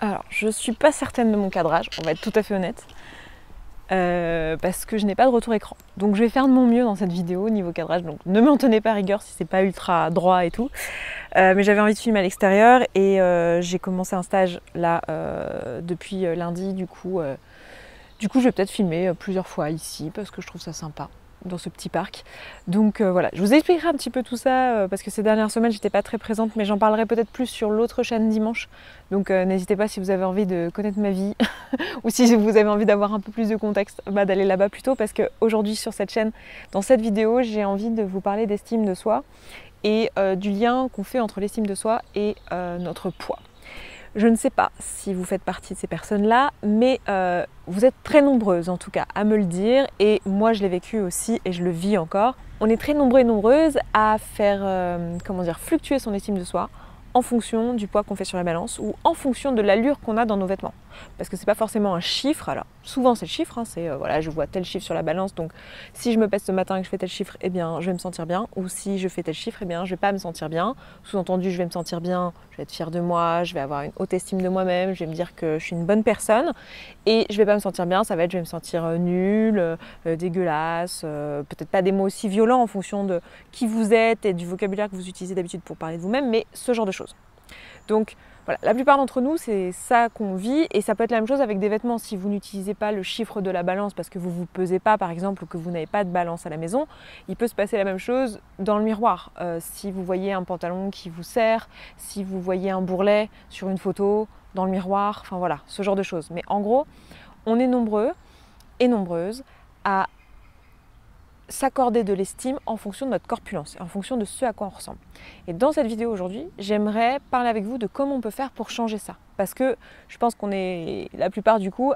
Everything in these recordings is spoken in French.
Alors, je suis pas certaine de mon cadrage, on va être tout à fait honnête, parce que je n'ai pas de retour écran. Donc je vais faire de mon mieux dans cette vidéo niveau cadrage, donc ne m'en tenez pas rigueur si c'est pas ultra droit et tout. Mais j'avais envie de filmer à l'extérieur et j'ai commencé un stage là depuis lundi, du coup je vais peut-être filmer plusieurs fois ici parce que je trouve ça sympa dans ce petit parc. Donc voilà, je vous expliquerai un petit peu tout ça parce que ces dernières semaines j'étais pas très présente, mais j'en parlerai peut-être plus sur l'autre chaîne dimanche. Donc n'hésitez pas si vous avez envie de connaître ma vie ou si vous avez envie d'avoir un peu plus de contexte, d'aller là-bas plutôt, parce qu'aujourd'hui sur cette chaîne, dans cette vidéo, j'ai envie de vous parler d'estime de soi et du lien qu'on fait entre l'estime de soi et notre poids. Je ne sais pas si vous faites partie de ces personnes-là, mais vous êtes très nombreuses en tout cas à me le dire, et moi je l'ai vécu aussi et je le vis encore. On est très nombreux et nombreuses à faire fluctuer son estime de soi en fonction du poids qu'on fait sur la balance ou en fonction de l'allure qu'on a dans nos vêtements. Parce que c'est pas forcément un chiffre, alors souvent c'est le chiffre, hein, c'est voilà, je vois tel chiffre sur la balance, donc si je me pèse ce matin et que je fais tel chiffre, eh bien je vais me sentir bien, ou si je fais tel chiffre, eh bien je vais pas me sentir bien. Sous-entendu, je vais me sentir bien, je vais être fière de moi, je vais avoir une haute estime de moi-même, je vais me dire que je suis une bonne personne, et je vais pas me sentir bien, ça va être je vais me sentir nulle, dégueulasse, peut-être pas des mots aussi violents en fonction de qui vous êtes et du vocabulaire que vous utilisez d'habitude pour parler de vous-même, mais ce genre de choses. Donc voilà, la plupart d'entre nous, c'est ça qu'on vit, et ça peut être la même chose avec des vêtements. Si vous n'utilisez pas le chiffre de la balance parce que vous ne vous pesez pas par exemple, ou que vous n'avez pas de balance à la maison, il peut se passer la même chose dans le miroir. Si vous voyez un pantalon qui vous serre, si vous voyez un bourrelet sur une photo, dans le miroir, enfin voilà, ce genre de choses. Mais en gros, on est nombreux et nombreuses à s'accorder de l'estime en fonction de notre corpulence, en fonction de ce à quoi on ressemble. Et dans cette vidéo aujourd'hui, j'aimerais parler avec vous de comment on peut faire pour changer ça. Parce que je pense qu'on est la plupart du coup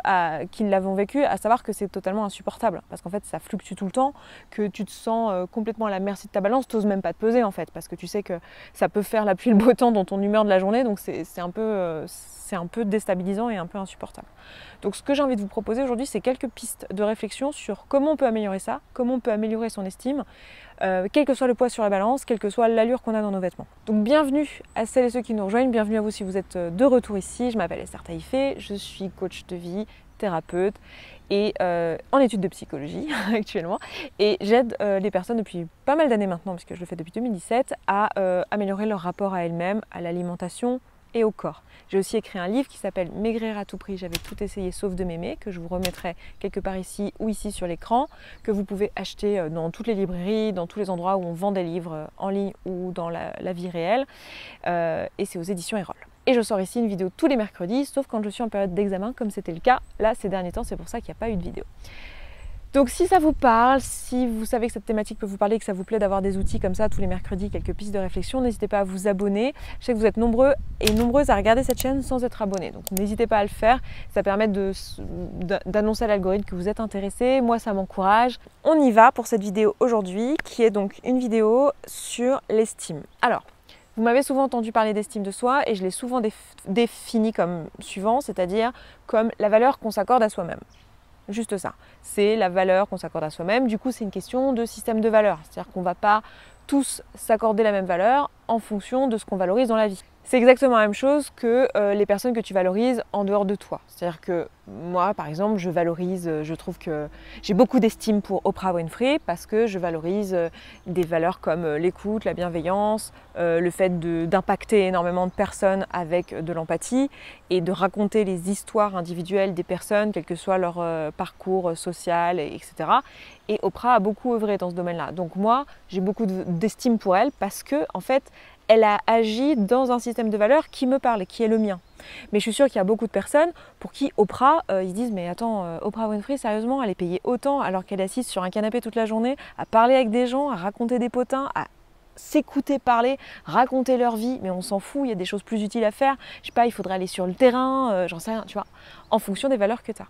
qui l'avons vécu à savoir que c'est totalement insupportable. Parce qu'en fait ça fluctue tout le temps, que tu te sens complètement à la merci de ta balance, tu n'oses même pas te peser en fait, parce que tu sais que ça peut faire la pluie et le beau temps dans ton humeur de la journée, donc c'est un peu déstabilisant et un peu insupportable. Donc ce que j'ai envie de vous proposer aujourd'hui, c'est quelques pistes de réflexion sur comment on peut améliorer ça, comment on peut améliorer son estime, quel que soit le poids sur la balance, quelle que soit l'allure qu'on a dans nos vêtements. Donc bienvenue à celles et ceux qui nous rejoignent, bienvenue à vous si vous êtes de retour ici. Je m'appelle Esther Taïfé, je suis coach de vie, thérapeute et en études de psychologie actuellement, et j'aide les personnes depuis pas mal d'années maintenant, puisque je le fais depuis 2017, à améliorer leur rapport à elles-mêmes, à l'alimentation et au corps. J'ai aussi écrit un livre qui s'appelle Maigrir à tout prix, j'avais tout essayé sauf de m'aimer, que je vous remettrai quelque part ici ou ici sur l'écran, que vous pouvez acheter dans toutes les librairies, dans tous les endroits où on vend des livres en ligne ou dans la vie réelle, et c'est aux éditions Erol. Et je sors ici une vidéo tous les mercredis, sauf quand je suis en période d'examen, comme c'était le cas là ces derniers temps, c'est pour ça qu'il n'y a pas eu de vidéo. Donc si ça vous parle, si vous savez que cette thématique peut vous parler, que ça vous plaît d'avoir des outils comme ça tous les mercredis, quelques pistes de réflexion, n'hésitez pas à vous abonner. Je sais que vous êtes nombreux et nombreuses à regarder cette chaîne sans être abonnés, donc n'hésitez pas à le faire. Ça permet d'annoncer à l'algorithme que vous êtes intéressés. Moi, ça m'encourage. On y va pour cette vidéo aujourd'hui, qui est donc une vidéo sur l'estime. Alors, vous m'avez souvent entendu parler d'estime de soi et je l'ai souvent défini comme suivant, c'est-à-dire comme la valeur qu'on s'accorde à soi-même. Juste ça, c'est la valeur qu'on s'accorde à soi-même. Du coup, c'est une question de système de valeurs. C'est-à-dire qu'on ne va pas tous s'accorder la même valeur en fonction de ce qu'on valorise dans la vie. C'est exactement la même chose que les personnes que tu valorises en dehors de toi. C'est-à-dire que moi, par exemple, je trouve que j'ai beaucoup d'estime pour Oprah Winfrey parce que je valorise des valeurs comme l'écoute, la bienveillance, le fait d'impacter énormément de personnes avec de l'empathie et de raconter les histoires individuelles des personnes, quel que soit leur parcours social, etc. Et Oprah a beaucoup œuvré dans ce domaine-là. Donc moi, j'ai beaucoup d'estime pour elle parce que, en fait, elle a agi dans un système de valeurs qui me parle et qui est le mien. Mais je suis sûre qu'il y a beaucoup de personnes pour qui Oprah, ils disent mais attends, Oprah Winfrey, sérieusement, elle est payée autant alors qu'elle est assise sur un canapé toute la journée, à parler avec des gens, à raconter des potins, à s'écouter parler, raconter leur vie, mais on s'en fout, il y a des choses plus utiles à faire. Je sais pas, il faudrait aller sur le terrain, j'en sais rien, tu vois, en fonction des valeurs que tu as.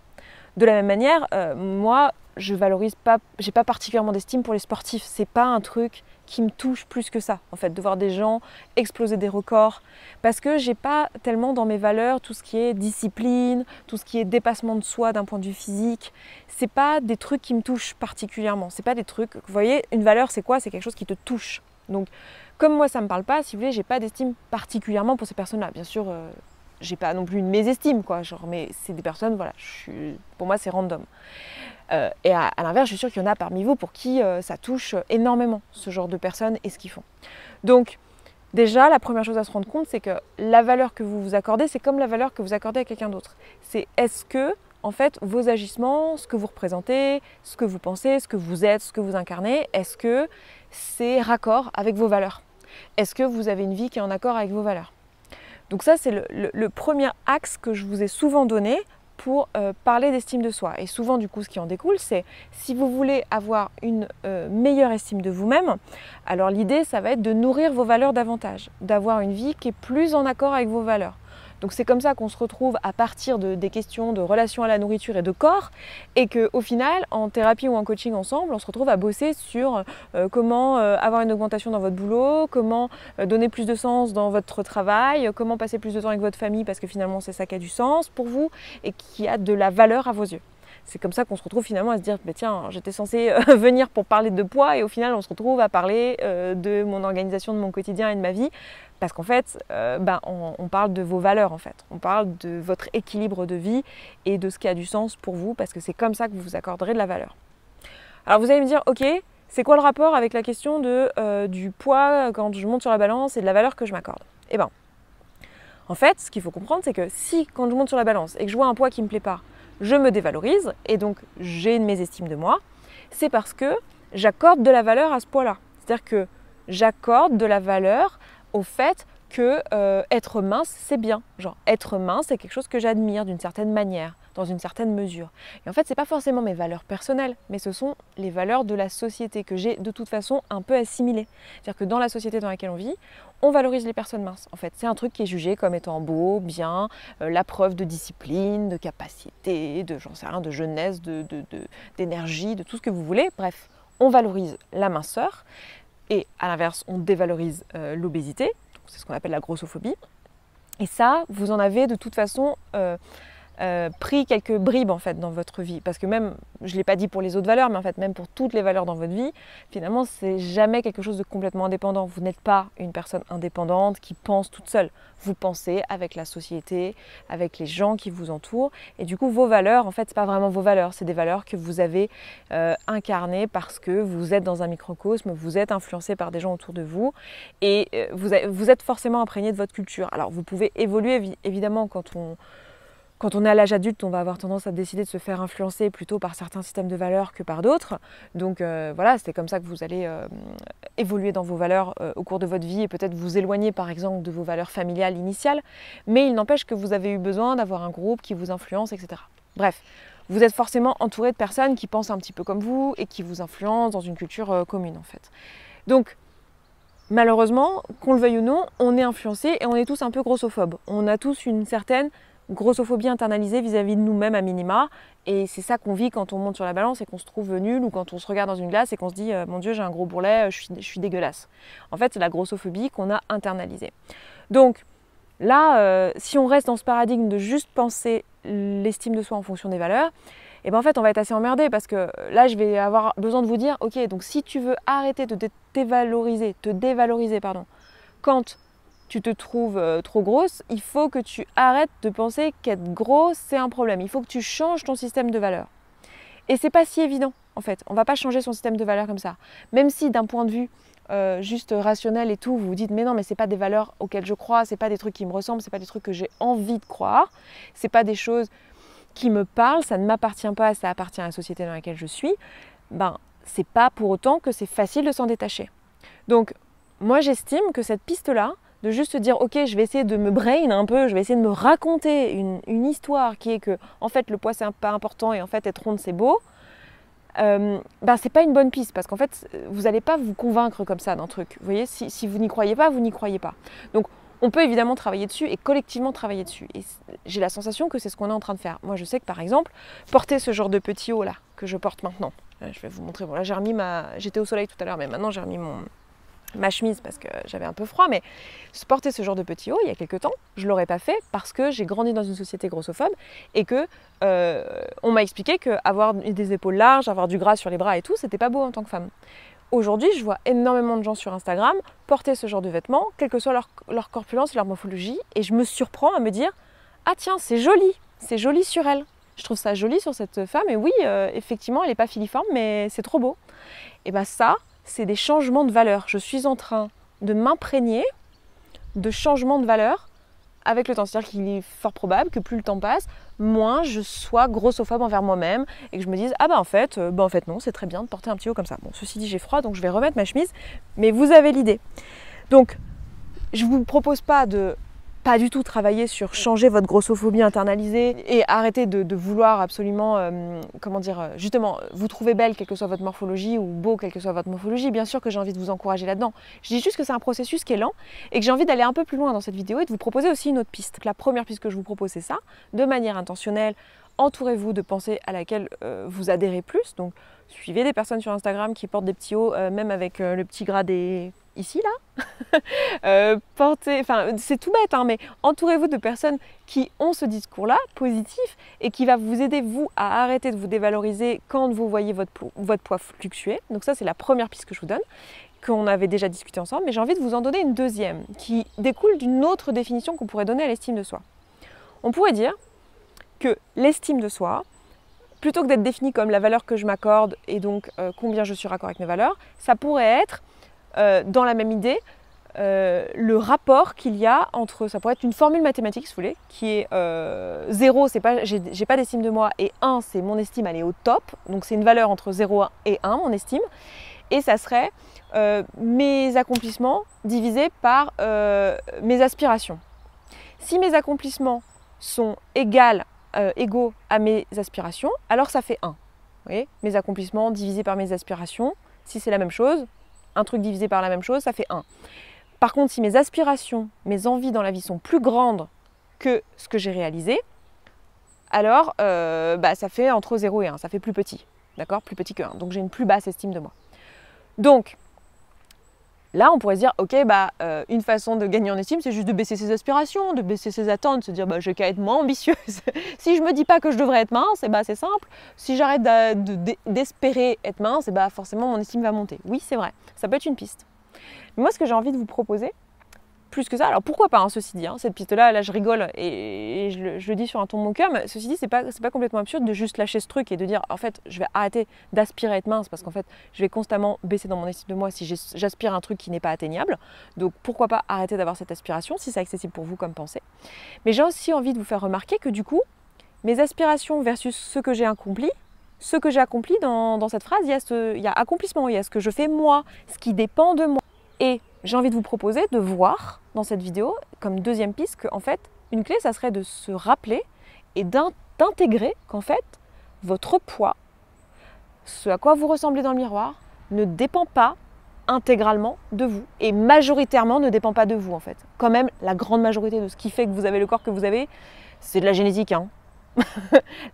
De la même manière, moi, je valorise pas, j'ai pas particulièrement d'estime pour les sportifs. C'est pas un truc qui me touche plus que ça, en fait, de voir des gens exploser des records, parce que j'ai pas tellement dans mes valeurs tout ce qui est discipline, tout ce qui est dépassement de soi d'un point de vue physique. C'est pas des trucs qui me touchent particulièrement. C'est pas des trucs. Vous voyez, une valeur, c'est quoi? C'est quelque chose qui te touche. Donc, comme moi, ça me parle pas. Si vous voulez, j'ai pas d'estime particulièrement pour ces personnes-là. Bien sûr. j'ai pas non plus une mésestime, quoi, genre, mais c'est des personnes, voilà, pour moi c'est random. Et à l'inverse, je suis sûre qu'il y en a parmi vous pour qui ça touche énormément, ce genre de personnes et ce qu'ils font. Donc, déjà, la première chose à se rendre compte, c'est que la valeur que vous vous accordez, c'est comme la valeur que vous accordez à quelqu'un d'autre. C'est est-ce que, en fait, vos agissements, ce que vous représentez, ce que vous pensez, ce que vous êtes, ce que vous incarnez, est-ce que c'est raccord avec vos valeurs? Est-ce que vous avez une vie qui est en accord avec vos valeurs? Donc ça, c'est le premier axe que je vous ai souvent donné pour parler d'estime de soi. Et souvent, du coup, ce qui en découle, c'est si vous voulez avoir une meilleure estime de vous-même, alors l'idée, ça va être de nourrir vos valeurs davantage, d'avoir une vie qui est plus en accord avec vos valeurs. Donc c'est comme ça qu'on se retrouve à partir des questions de relation à la nourriture et de corps, et qu'au final, en thérapie ou en coaching ensemble, on se retrouve à bosser sur comment avoir une augmentation dans votre boulot, comment donner plus de sens dans votre travail, comment passer plus de temps avec votre famille parce que finalement c'est ça qui a du sens pour vous et qui a de la valeur à vos yeux. C'est comme ça qu'on se retrouve finalement à se dire, bah, tiens, j'étais censée venir pour parler de poids et au final on se retrouve à parler de mon organisation, de mon quotidien et de ma vie. Parce qu'en fait, on parle de vos valeurs en fait. On parle de votre équilibre de vie et de ce qui a du sens pour vous parce que c'est comme ça que vous vous accorderez de la valeur. Alors vous allez me dire, ok, c'est quoi le rapport avec la question du poids quand je monte sur la balance et de la valeur que je m'accorde? Eh bien, en fait, ce qu'il faut comprendre, c'est que si quand je monte sur la balance et que je vois un poids qui ne me plaît pas, je me dévalorise et donc j'ai une mésestime de moi, c'est parce que j'accorde de la valeur à ce poids-là. C'est-à-dire que j'accorde de la valeur au fait que être mince, c'est bien. Genre, être mince, c'est quelque chose que j'admire d'une certaine manière, dans une certaine mesure. Et en fait, ce n'est pas forcément mes valeurs personnelles, mais ce sont les valeurs de la société que j'ai de toute façon un peu assimilées. C'est-à-dire que dans la société dans laquelle on vit, on valorise les personnes minces. En fait, c'est un truc qui est jugé comme étant beau, bien, la preuve de discipline, de capacité, j'en sais rien, de jeunesse, d'énergie, de tout ce que vous voulez. Bref, on valorise la minceur. Et à l'inverse, on dévalorise l'obésité, c'est ce qu'on appelle la grossophobie. Et ça, vous en avez de toute façon pris quelques bribes en fait dans votre vie. Parce que même, je ne l'ai pas dit pour les autres valeurs, mais en fait même pour toutes les valeurs dans votre vie, finalement c'est jamais quelque chose de complètement indépendant. Vous n'êtes pas une personne indépendante qui pense toute seule. Vous pensez avec la société, avec les gens qui vous entourent. Et du coup, vos valeurs, en fait, c'est pas vraiment vos valeurs, c'est des valeurs que vous avez incarnées parce que vous êtes dans un microcosme, vous êtes influencé par des gens autour de vous et vous êtes forcément imprégné de votre culture. Alors, vous pouvez évoluer, évidemment, quand on est à l'âge adulte, on va avoir tendance à décider de se faire influencer plutôt par certains systèmes de valeurs que par d'autres. Donc voilà, c'est comme ça que vous allez évoluer dans vos valeurs au cours de votre vie et peut-être vous éloigner par exemple de vos valeurs familiales initiales. Mais il n'empêche que vous avez eu besoin d'avoir un groupe qui vous influence, etc. Bref, vous êtes forcément entouré de personnes qui pensent un petit peu comme vous et qui vous influencent dans une culture commune en fait. Donc, malheureusement, qu'on le veuille ou non, on est influencé et on est tous un peu grossophobes. On a tous une certaine grossophobie internalisée vis-à-vis de nous-mêmes à minima, et c'est ça qu'on vit quand on monte sur la balance et qu'on se trouve nul, ou quand on se regarde dans une glace et qu'on se dit mon Dieu, j'ai un gros bourrelet, je suis dégueulasse. En fait, c'est la grossophobie qu'on a internalisée. Donc là, si on reste dans ce paradigme de juste penser l'estime de soi en fonction des valeurs, et ben en fait on va être assez emmerdé parce que là je vais avoir besoin de vous dire ok, donc si tu veux arrêter de te dévaloriser quand tu te trouves trop grosse, il faut que tu arrêtes de penser qu'être grosse c'est un problème. Il faut que tu changes ton système de valeurs. Et c'est pas si évident en fait. On va pas changer son système de valeurs comme ça. Même si d'un point de vue juste rationnel et tout, vous vous dites mais non mais c'est pas des valeurs auxquelles je crois, c'est pas des trucs qui me ressemblent, c'est pas des trucs que j'ai envie de croire, c'est pas des choses qui me parlent, ça ne m'appartient pas, ça appartient à la société dans laquelle je suis. Ben c'est pas pour autant que c'est facile de s'en détacher. Donc moi j'estime que cette piste-là, de juste se dire ok, je vais essayer de me brain un peu, je vais essayer de me raconter une histoire qui est que en fait le poids c'est pas important et en fait être ronde c'est beau, c'est pas une bonne piste parce qu'en fait vous n'allez pas vous convaincre comme ça d'un truc. Vous voyez, si vous n'y croyez pas, vous n'y croyez pas. Donc on peut évidemment travailler dessus et collectivement travailler dessus. Et j'ai la sensation que c'est ce qu'on est en train de faire. Moi je sais que par exemple, porter ce genre de petit haut là que je porte maintenant, je vais vous montrer, bon là j'ai remis j'étais au soleil tout à l'heure mais maintenant j'ai remis ma chemise parce que j'avais un peu froid, mais porter ce genre de petit haut il y a quelques temps, je ne l'aurais pas fait parce que j'ai grandi dans une société grossophobe et que on m'a expliqué qu'avoir des épaules larges, avoir du gras sur les bras et tout, c'était pas beau en tant que femme. Aujourd'hui, je vois énormément de gens sur Instagram porter ce genre de vêtements, quelle que soit leur corpulence et leur morphologie, et je me surprends à me dire ah tiens, c'est joli sur elle. Je trouve ça joli sur cette femme et oui, effectivement, elle n'est pas filiforme, mais c'est trop beau. Et bien ça, c'est des changements de valeur. Je suis en train de m'imprégner de changements de valeur avec le temps. C'est-à-dire qu'il est fort probable que plus le temps passe, moins je sois grossophobe envers moi-même et que je me dise ah bah en fait non, c'est très bien de porter un petit haut comme ça. Bon, ceci dit, j'ai froid, donc je vais remettre ma chemise, mais vous avez l'idée. Donc, je ne vous propose pas de pas du tout travailler sur changer votre grossophobie internalisée et arrêter de vouloir absolument, justement, vous trouver belle quelle que soit votre morphologie ou beau quelle que soit votre morphologie. Bien sûr que j'ai envie de vous encourager là-dedans. Je dis juste que c'est un processus qui est lent et que j'ai envie d'aller un peu plus loin dans cette vidéo et de vous proposer aussi une autre piste. La première piste que je vous propose, c'est ça, de manière intentionnelle. Entourez-vous de pensées à laquelle vous adhérez plus. Donc, suivez des personnes sur Instagram qui portent des petits hauts, même avec le petit gradé ici, là. C'est tout bête, hein, mais entourez-vous de personnes qui ont ce discours-là, positif, et qui va vous aider, vous, à arrêter de vous dévaloriser quand vous voyez votre poids fluctuer. Donc ça, c'est la première piste que je vous donne, qu'on avait déjà discuté ensemble, mais j'ai envie de vous en donner une deuxième, qui découle d'une autre définition qu'on pourrait donner à l'estime de soi. On pourrait dire que l'estime de soi, plutôt que d'être définie comme la valeur que je m'accorde et donc combien je suis raccord avec mes valeurs, ça pourrait être, dans la même idée, le rapport qu'il y a entre, ça pourrait être une formule mathématique si vous voulez, qui est 0, j'ai pas d'estime de moi, et 1, c'est mon estime, elle est au top, donc c'est une valeur entre 0 et 1, mon estime, et ça serait mes accomplissements divisés par mes aspirations. Si mes accomplissements sont égaux à mes aspirations, alors ça fait 1. Vous voyez, mes accomplissements divisés par mes aspirations, si c'est la même chose, un truc divisé par la même chose, ça fait 1. Par contre, si mes aspirations, mes envies dans la vie sont plus grandes que ce que j'ai réalisé, alors ça fait entre 0 et 1, ça fait plus petit, d'accord, plus petit que 1. Donc j'ai une plus basse estime de moi. Donc, là, on pourrait se dire, ok, une façon de gagner en estime, c'est juste de baisser ses aspirations, de baisser ses attentes, de se dire, j'ai qu'à être moins ambitieuse. Si je me dis pas que je devrais être mince, c'est simple. Si j'arrête d'espérer être mince, forcément mon estime va monter. Oui, c'est vrai, ça peut être une piste. Mais moi, ce que j'ai envie de vous proposer, plus que ça, alors pourquoi pas, ceci dit, cette piste-là, je rigole et je le dis sur un ton de mon cœur, mais ceci dit, c'est pas complètement absurde de juste lâcher ce truc et de dire, en fait, je vais arrêter d'aspirer à être mince parce qu'en fait, je vais constamment baisser dans mon estime de moi si j'aspire à un truc qui n'est pas atteignable. Donc, pourquoi pas arrêter d'avoir cette aspiration si c'est accessible pour vous comme pensée. Mais j'ai aussi envie de vous faire remarquer que du coup, mes aspirations versus ce que j'ai accompli, dans cette phrase, il y a accomplissement, il y a ce que je fais moi, ce qui dépend de moi. Et j'ai envie de vous proposer de voir dans cette vidéo, comme deuxième piste, qu'en fait, une clé, ça serait de se rappeler et d'intégrer qu'en fait, votre poids, ce à quoi vous ressemblez dans le miroir, ne dépend pas intégralement de vous et majoritairement ne dépend pas de vous en fait. Quand même, la grande majorité de ce qui fait que vous avez le corps que vous avez, c'est de la génétique, hein.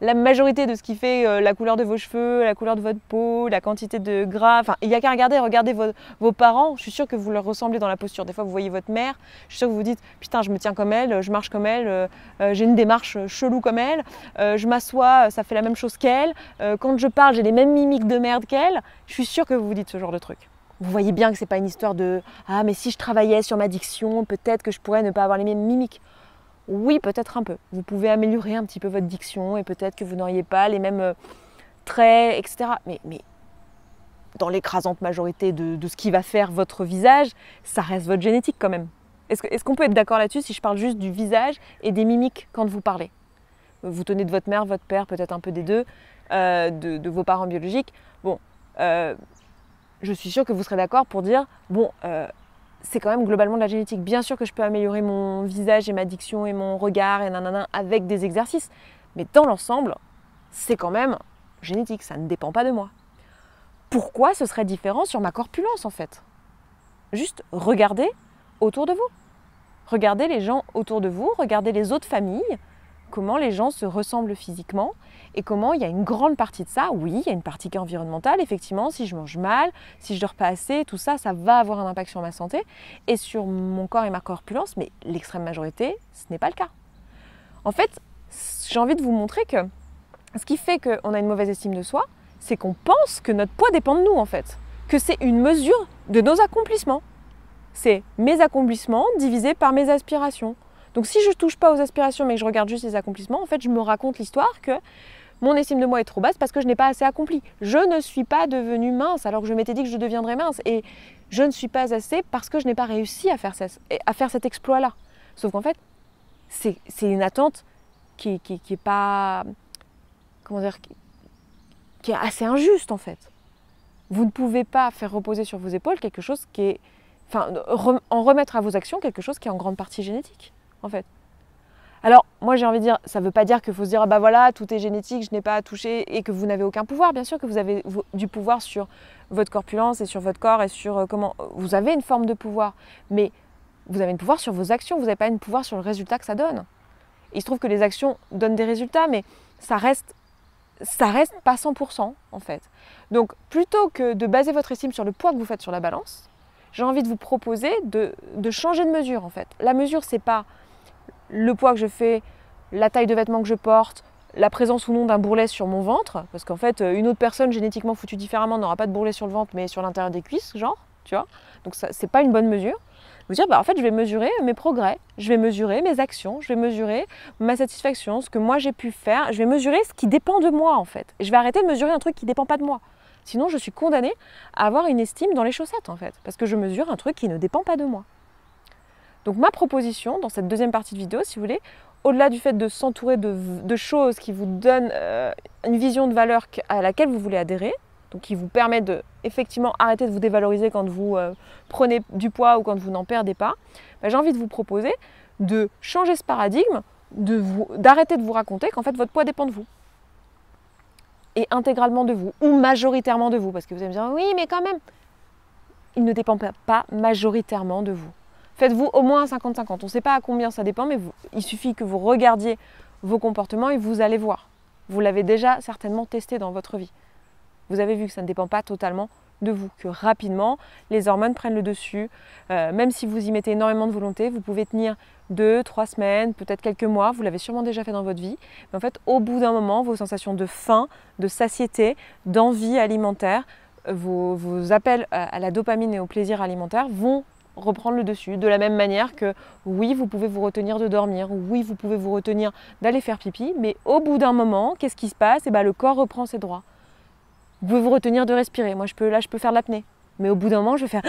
La majorité de ce qui fait la couleur de vos cheveux, la couleur de votre peau, la quantité de gras, enfin il n'y a qu'à regardez vos parents, je suis sûre que vous leur ressemblez dans la posture. Des fois vous voyez votre mère, je suis sûre que vous vous dites putain je me tiens comme elle, je marche comme elle, j'ai une démarche chelou comme elle, je m'assois, ça fait la même chose qu'elle, quand je parle j'ai les mêmes mimiques de merde qu'elle, je suis sûre que vous vous dites ce genre de truc. Vous voyez bien que c'est pas une histoire de ah mais si je travaillais sur ma diction, peut-être que je pourrais ne pas avoir les mêmes mimiques. Oui, peut-être un peu. Vous pouvez améliorer un petit peu votre diction et peut-être que vous n'auriez pas les mêmes traits, etc. Mais dans l'écrasante majorité de ce qui va faire votre visage, ça reste votre génétique quand même. Est-ce qu'on peut être d'accord là-dessus si je parle juste du visage et des mimiques quand vous parlez? Vous tenez de votre mère, votre père, peut-être un peu des deux, de vos parents biologiques. Bon, je suis sûre que vous serez d'accord pour dire, bon, c'est quand même globalement de la génétique. Bien sûr que je peux améliorer mon visage et ma diction et mon regard et nanana avec des exercices, mais dans l'ensemble, c'est quand même génétique, ça ne dépend pas de moi. Pourquoi ce serait différent sur ma corpulence en fait? Juste regardez autour de vous. Regardez les gens autour de vous, regardez les autres familles, comment les gens se ressemblent physiquement et comment il y a une grande partie de ça, oui, il y a une partie qui est environnementale, effectivement, si je mange mal, si je dors pas assez, tout ça, ça va avoir un impact sur ma santé et sur mon corps et ma corpulence, mais l'extrême majorité, ce n'est pas le cas. En fait, j'ai envie de vous montrer que ce qui fait qu'on a une mauvaise estime de soi, c'est qu'on pense que notre poids dépend de nous en fait, que c'est une mesure de nos accomplissements. C'est mes accomplissements divisés par mes aspirations. Donc si je ne touche pas aux aspirations mais que je regarde juste les accomplissements, en fait je me raconte l'histoire que mon estime de moi est trop basse parce que je n'ai pas assez accompli. Je ne suis pas devenue mince alors que je m'étais dit que je deviendrais mince. Et je ne suis pas assez parce que je n'ai pas réussi à faire cet exploit-là. Sauf qu'en fait, c'est une attente qui est pas... Comment dire, qui est assez injuste en fait. Vous ne pouvez pas faire reposer sur vos épaules quelque chose qui est... Enfin, en remettre à vos actions quelque chose qui est en grande partie génétique, en fait. Alors, moi j'ai envie de dire, ça ne veut pas dire qu'il faut se dire, ah bah voilà, tout est génétique, je n'ai pas à toucher et que vous n'avez aucun pouvoir. Bien sûr que vous avez du pouvoir sur votre corpulence et sur votre corps et sur comment... Vous avez une forme de pouvoir, mais vous avez un pouvoir sur vos actions, vous n'avez pas un pouvoir sur le résultat que ça donne. Il se trouve que les actions donnent des résultats, mais ça reste pas 100% en fait. Donc plutôt que de baser votre estime sur le poids que vous faites sur la balance, j'ai envie de vous proposer de changer de mesure en fait. La mesure, c'est pas le poids que je fais, la taille de vêtements que je porte, la présence ou non d'un bourrelet sur mon ventre, parce qu'en fait une autre personne génétiquement foutue différemment n'aura pas de bourrelet sur le ventre mais sur l'intérieur des cuisses, genre, tu vois. Donc ça, c'est pas une bonne mesure. Vous dire, bah, en fait, je vais mesurer mes progrès, je vais mesurer mes actions, je vais mesurer ma satisfaction, ce que moi j'ai pu faire, je vais mesurer ce qui dépend de moi en fait. Et je vais arrêter de mesurer un truc qui ne dépend pas de moi. Sinon, je suis condamnée à avoir une estime dans les chaussettes en fait, parce que je mesure un truc qui ne dépend pas de moi. Donc ma proposition dans cette deuxième partie de vidéo, si vous voulez, au-delà du fait de s'entourer de choses qui vous donnent une vision de valeur à laquelle vous voulez adhérer, donc qui vous permet de effectivement arrêter de vous dévaloriser quand vous prenez du poids ou quand vous n'en perdez pas, ben, j'ai envie de vous proposer de changer ce paradigme, d'arrêter de vous raconter qu'en fait votre poids dépend de vous. Et intégralement de vous, ou majoritairement de vous, parce que vous allez me dire oui mais quand même, il ne dépend pas majoritairement de vous. Faites-vous au moins 50-50, on ne sait pas à combien ça dépend, mais il suffit que vous regardiez vos comportements et vous allez voir. Vous l'avez déjà certainement testé dans votre vie. Vous avez vu que ça ne dépend pas totalement de vous, que rapidement, les hormones prennent le dessus. Même si vous y mettez énormément de volonté, vous pouvez tenir 2-3 semaines, peut-être quelques mois, vous l'avez sûrement déjà fait dans votre vie. Mais en fait, au bout d'un moment, vos sensations de faim, de satiété, d'envie alimentaire, vos appels à la dopamine et au plaisir alimentaire vont reprendre le dessus. De la même manière que, oui, vous pouvez vous retenir de dormir, oui, vous pouvez vous retenir d'aller faire pipi, mais au bout d'un moment, qu'est-ce qui se passe? Et ben, le corps reprend ses droits. Vous pouvez vous retenir de respirer. Moi, je peux faire de l'apnée. Mais au bout d'un moment, je vais faire...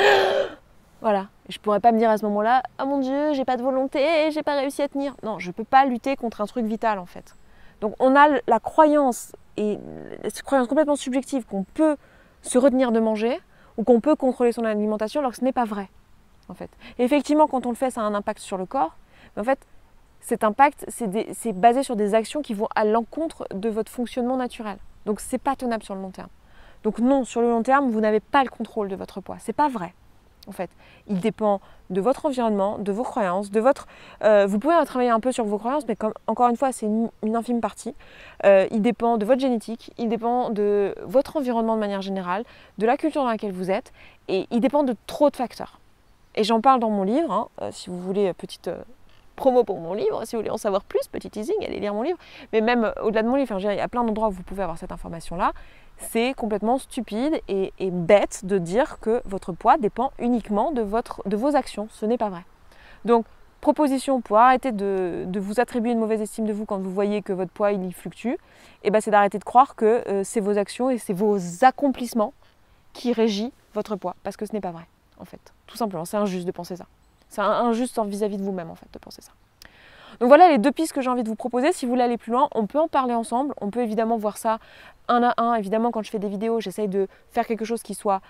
Voilà. Et je ne pourrais pas me dire à ce moment-là, « Oh mon Dieu, j'ai pas de volonté, j'ai pas réussi à tenir. » Non, je ne peux pas lutter contre un truc vital, en fait. Donc, on a la croyance, et cette croyance complètement subjective, qu'on peut se retenir de manger ou qu'on peut contrôler son alimentation, alors que ce n'est pas vrai, en fait. Et effectivement, quand on le fait, ça a un impact sur le corps. Mais en fait, cet impact, c'est basé sur des actions qui vont à l'encontre de votre fonctionnement naturel. Donc, ce n'est pas tenable sur le long terme. Donc non, sur le long terme, vous n'avez pas le contrôle de votre poids. C'est pas vrai, en fait. Il dépend de votre environnement, de vos croyances, de votre... vous pouvez travailler un peu sur vos croyances, mais comme, encore une fois, c'est une infime partie. Il dépend de votre génétique, il dépend de votre environnement de manière générale, de la culture dans laquelle vous êtes, et il dépend de trop de facteurs. Et j'en parle dans mon livre, hein, si vous voulez, petite... promo pour mon livre, si vous voulez en savoir plus, petit teasing, allez lire mon livre. Mais même au-delà de mon livre, il y a plein d'endroits où vous pouvez avoir cette information-là. C'est complètement stupide et bête de dire que votre poids dépend uniquement de vos actions. Ce n'est pas vrai. Donc, proposition pour arrêter de vous attribuer une mauvaise estime de vous quand vous voyez que votre poids il y fluctue, et ben, c'est d'arrêter de croire que c'est vos actions et c'est vos accomplissements qui régissent votre poids. Parce que ce n'est pas vrai, en fait. Tout simplement, c'est injuste de penser ça. C'est injuste vis-à-vis de vous-même, en fait, de penser ça. Donc voilà les deux pistes que j'ai envie de vous proposer. Si vous voulez aller plus loin, on peut en parler ensemble. On peut évidemment voir ça un à un. Évidemment, quand je fais des vidéos, j'essaye de faire quelque chose qui soit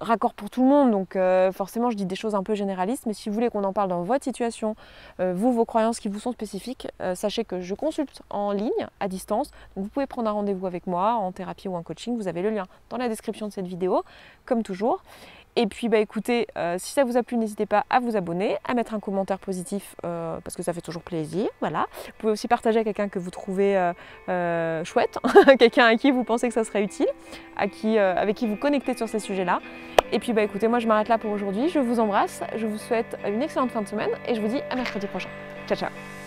raccord pour tout le monde. Donc forcément, je dis des choses un peu généralistes. Mais si vous voulez qu'on en parle dans votre situation, vos croyances qui vous sont spécifiques, sachez que je consulte en ligne, à distance. Donc vous pouvez prendre un rendez-vous avec moi en thérapie ou en coaching. Vous avez le lien dans la description de cette vidéo, comme toujours. Et puis bah écoutez, si ça vous a plu, n'hésitez pas à vous abonner, à mettre un commentaire positif parce que ça fait toujours plaisir. Voilà. Vous pouvez aussi partager à quelqu'un que vous trouvez chouette, quelqu'un à qui vous pensez que ça serait utile, avec qui vous connectez sur ces sujets-là. Et puis bah écoutez, moi je m'arrête là pour aujourd'hui. Je vous embrasse, je vous souhaite une excellente fin de semaine et je vous dis à mercredi prochain. Ciao ciao.